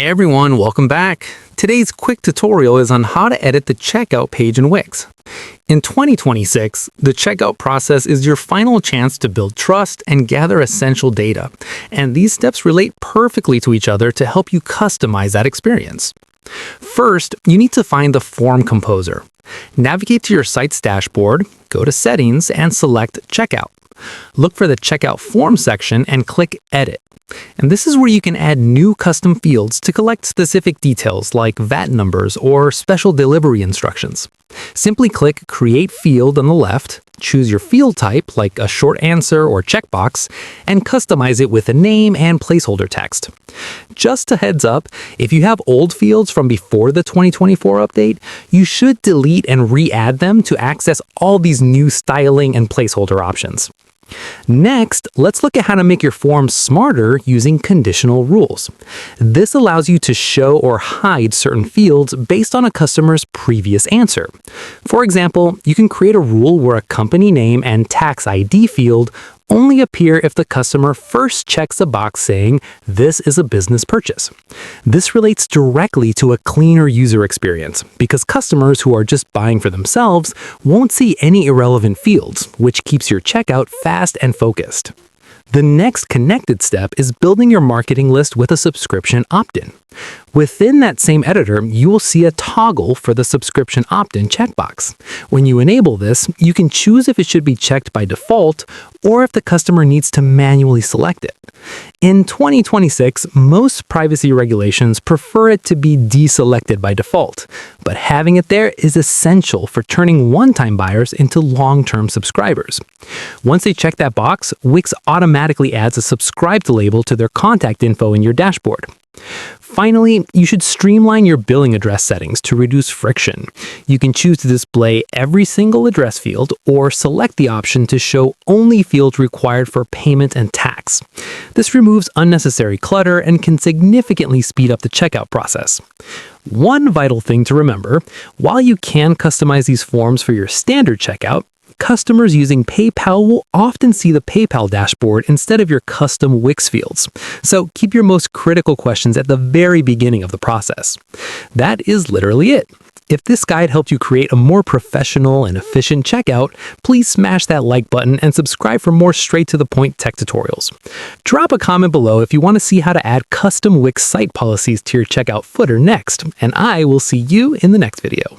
Hey everyone, welcome back. Today's quick tutorial is on how to edit the checkout page in Wix. In 2026, the checkout process is your final chance to build trust and gather essential data, and these steps relate perfectly to each other to help you customize that experience. First, you need to find the form composer. Navigate to your site's dashboard, go to Settings, and select Checkout. Look for the Checkout Form section and click Edit. And this is where you can add new custom fields to collect specific details like VAT numbers or special delivery instructions. Simply click Create Field on the left, choose your field type like a short answer or checkbox, and customize it with a name and placeholder text. Just a heads up, if you have old fields from before the 2024 update, you should delete and re-add them to access all these new styling and placeholder options. Next, let's look at how to make your form smarter using conditional rules. This allows you to show or hide certain fields based on a customer's previous answer. For example, you can create a rule where a company name and tax ID field only appear if the customer first checks a box saying, "This is a business purchase." This relates directly to a cleaner user experience because customers who are just buying for themselves won't see any irrelevant fields, which keeps your checkout fast and focused. The next connected step is building your marketing list with a subscription opt-in. Within that same editor, you will see a toggle for the subscription opt-in checkbox. When you enable this, you can choose if it should be checked by default or if the customer needs to manually select it. In 2026, most privacy regulations prefer it to be deselected by default, but having it there is essential for turning one-time buyers into long-term subscribers. Once they check that box, Wix automatically adds a subscribed label to their contact info in your dashboard. Finally, you should streamline your billing address settings to reduce friction. You can choose to display every single address field or select the option to show only fields required for payment and tax. This removes unnecessary clutter and can significantly speed up the checkout process. One vital thing to remember, while you can customize these forms for your standard checkout, customers using PayPal will often see the PayPal dashboard instead of your custom Wix fields. So keep your most critical questions at the very beginning of the process. That is literally it. If this guide helped you create a more professional and efficient checkout, please smash that like button and subscribe for more straight-to-the-point tech tutorials. Drop a comment below if you want to see how to add custom Wix site policies to your checkout footer next, and I will see you in the next video.